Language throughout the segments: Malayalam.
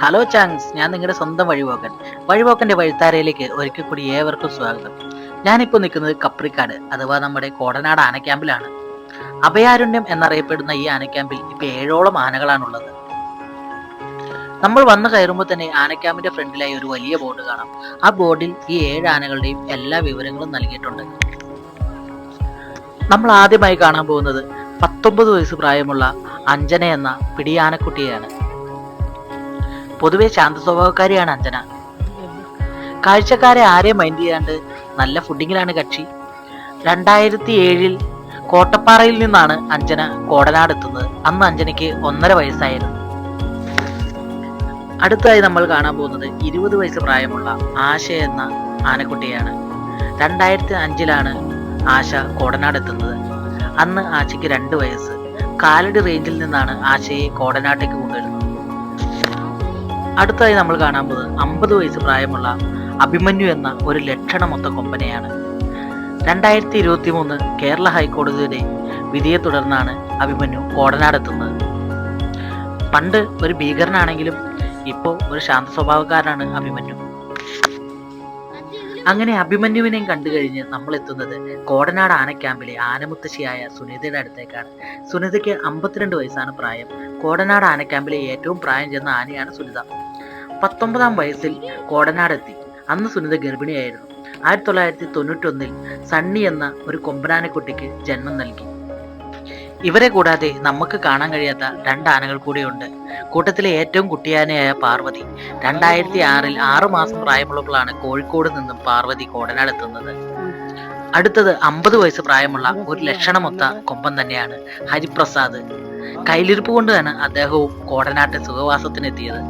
ഹലോ ചാങ്സ്, ഞാൻ നിങ്ങളുടെ സ്വന്തം വഴിപോക്കൻ. വഴിപോക്കന്റെ വഴിത്താരയിലേക്ക് ഒരിക്കൽ കൂടി ഏവർക്കും സ്വാഗതം. ഞാനിപ്പോൾ നിൽക്കുന്നത് കപ്രിക്കാട് അഥവാ നമ്മുടെ കോടനാട് ആനക്യാമ്പിലാണ്. അഭയാരണ്യം എന്നറിയപ്പെടുന്ന ഈ ആനക്യാമ്പിൽ ഇപ്പൊ 7ഓളം ആനകളാണുള്ളത്. നമ്മൾ വന്നു കയറുമ്പോൾ തന്നെ ആനക്യാമ്പിന്റെ ഫ്രണ്ടിലായി ഒരു വലിയ ബോർഡ് കാണാം. ആ ബോർഡിൽ ഈ 7 ആനകളുടെയും എല്ലാ വിവരങ്ങളും നൽകിയിട്ടുണ്ട്. നമ്മൾ ആദ്യമായി കാണാൻ പോകുന്നത് 19 വയസ്സ് പ്രായമുള്ള അഞ്ജന എന്ന പിടിയാനക്കുട്ടിയെയാണ്. പൊതുവെ ശാന്ത സ്വഭാവക്കാരിയാണ് അഞ്ജന. കാഴ്ചക്കാരെ ആരെയും മൈൻഡ് ചെയ്യാണ്ട് നല്ല ഫുഡിങ്ങിലാണ് കക്ഷി. 2007 കോട്ടപ്പാറയിൽ നിന്നാണ് അഞ്ജന കോടനാട് എത്തുന്നത്. അന്ന് അഞ്ജനയ്ക്ക് 1.5 വയസ്സായിരുന്നു. അടുത്തതായി നമ്മൾ കാണാൻ പോകുന്നത് 20 വയസ്സ് പ്രായമുള്ള ആശ എന്ന ആനക്കുട്ടിയാണ്. 2005 ആശ കോടനാട് എത്തുന്നത്. അന്ന് ആശയ്ക്ക് 2 വയസ്സ്. കാലടി റേഞ്ചിൽ നിന്നാണ് ആശയെ കോടനാട്ടേക്ക് കൊണ്ടുവരുന്നത്. അടുത്തതായി നമ്മൾ കാണാൻ പോകുന്നത് 50 വയസ്സ് പ്രായമുള്ള അഭിമന്യു എന്ന ഒരു ലക്ഷണമൊത്ത കൊമ്പനെയാണ്. 2023 കേരള ഹൈക്കോടതിയുടെ വിധിയെ തുടർന്നാണ് അഭിമന്യു കോടനാട് എത്തുന്നത്. പണ്ട് ഒരു ഭീകരനാണെങ്കിലും ഇപ്പോൾ ഒരു ശാന്ത സ്വഭാവക്കാരനാണ് അഭിമന്യു. അങ്ങനെ അഭിമന്യുവിനെയും കണ്ടു കഴിഞ്ഞ് നമ്മൾ എത്തുന്നത് കോടനാട് ആനക്യാമ്പിലെ ആനമുത്തശ്ശിയായ സുനിതയുടെ അടുത്തേക്കാണ്. സുനിതയ്ക്ക് 52 വയസ്സാണ് പ്രായം. കോടനാട് ആനക്യാമ്പിലെ ഏറ്റവും പ്രായം ചെന്ന ആനയാണ് സുനിത. 19-ാം വയസ്സിൽ കോടനാടെത്തി. അന്ന് സുനിത ഗർഭിണിയായിരുന്നു. 1991 സണ്ണി എന്ന ഒരു കൊമ്പനാനക്കുട്ടിക്ക് ജന്മം നൽകി. ഇവരെ കൂടാതെ നമുക്ക് കാണാൻ കഴിയാത്ത 2 ആനകൾ കൂടിയുണ്ട്. കൂട്ടത്തിലെ ഏറ്റവും കുട്ടിയാനയായ പാർവതി. 2006 6 മാസം പ്രായമുള്ളപ്പോഴാണ് കോഴിക്കോട് നിന്നും പാർവതി കോടനാടെത്തുന്നത്. അടുത്തത് 50 വയസ്സ് പ്രായമുള്ള ഒരു ലക്ഷണമൊത്ത കൊമ്പൻ തന്നെയാണ് ഹരിപ്രസാദ്. കയ്യിലിരിപ്പ് കൊണ്ടാണ് അദ്ദേഹവും കോടനാട്ടെ സുഖവാസത്തിനെത്തിയത്.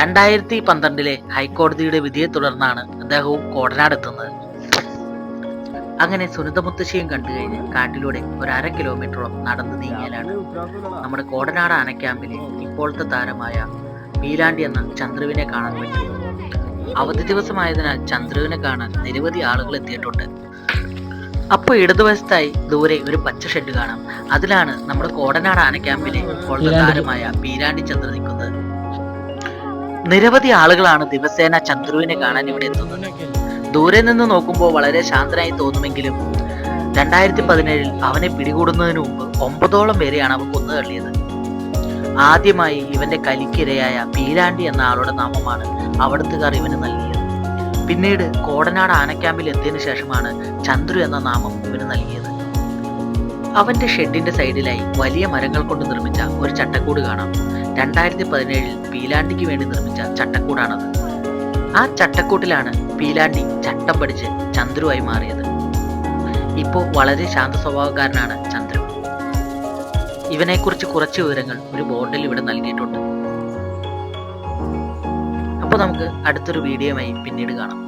2012 ഹൈക്കോടതിയുടെ വിധിയെ തുടർന്നാണ് അദ്ദേഹവും കോടനാടെത്തുന്നത്. അങ്ങനെ സുനിത മുത്തശ്ശിയും കണ്ടു കഴിഞ്ഞ് കാട്ടിലൂടെ ഒരു 1/2 കിലോമീറ്ററോളം നടന്നു നീങ്ങിയാലാണ് നമ്മുടെ കോടനാട് ആനക്യാമ്പിലെ ഇപ്പോഴത്തെ താരമായ പീലാണ്ടി എന്ന ചന്ദ്രുവിനെ കാണാൻ പറ്റും. അവധി ദിവസമായതിനാൽ ചന്ദ്രുവിനെ കാണാൻ നിരവധി ആളുകൾ എത്തിയിട്ടുണ്ട്. അപ്പോൾ ഇടതുവശത്തായി ദൂരെ ഒരു പച്ച ഷെഡ് കാണാം. അതിലാണ് നമ്മുടെ കോടനാട് ആനക്യാമ്പിലെ ഇപ്പോഴത്തെ താരമായ പീലാണ്ടി ചന്ദ്ര നിൽക്കുന്നത്. നിരവധി ആളുകളാണ് ദിവസേന ചന്ദ്രുവിനെ കാണാൻ ഇവിടെ എത്തുന്നത്. ദൂരെ നിന്ന് നോക്കുമ്പോൾ വളരെ ശാന്തനായി തോന്നുമെങ്കിലും 2017 അവനെ പിടികൂടുന്നതിന് മുമ്പ് 9ഓളം പേരെയാണ് അവൻ കൊന്നു തള്ളിയത്. ആദ്യമായി ഇവന്റെ കലിക്കിരയായ പീലാണ്ടി എന്ന ആളുടെ നാമമാണ് അവിടുത്തുകാർ ഇവന് നൽകിയത്. പിന്നീട് കോടനാട് ആനക്യാമ്പിൽ എത്തിയതിനു ശേഷമാണ് ചന്ദ്രു എന്ന നാമം ഇവന് നൽകിയത്. അവന്റെ ഷെഡിന്റെ സൈഡിലായി വലിയ മരങ്ങൾ കൊണ്ട് നിർമ്മിച്ച ഒരു ചട്ടക്കൂട് കാണാം. 2017 പീലാണ്ടിക്ക് വേണ്ടി നിർമ്മിച്ച ചട്ടക്കൂടാണത്. ആ ചട്ടക്കൂട്ടിലാണ് പീലാണ്ടി ചട്ടം പഠിച്ച് ചന്ദ്രുവായി മാറിയത്. ഇപ്പോൾ വളരെ ശാന്ത സ്വഭാവക്കാരനാണ് ചന്ദ്രു. ഇവനെക്കുറിച്ച് കുറച്ച് വിവരങ്ങൾ ഒരു ബോർഡിൽ ഇവിടെ നൽകിയിട്ടുണ്ട്. അപ്പോൾ നമുക്ക് അടുത്തൊരു വീഡിയോയുമായി പിന്നീട് കാണാം.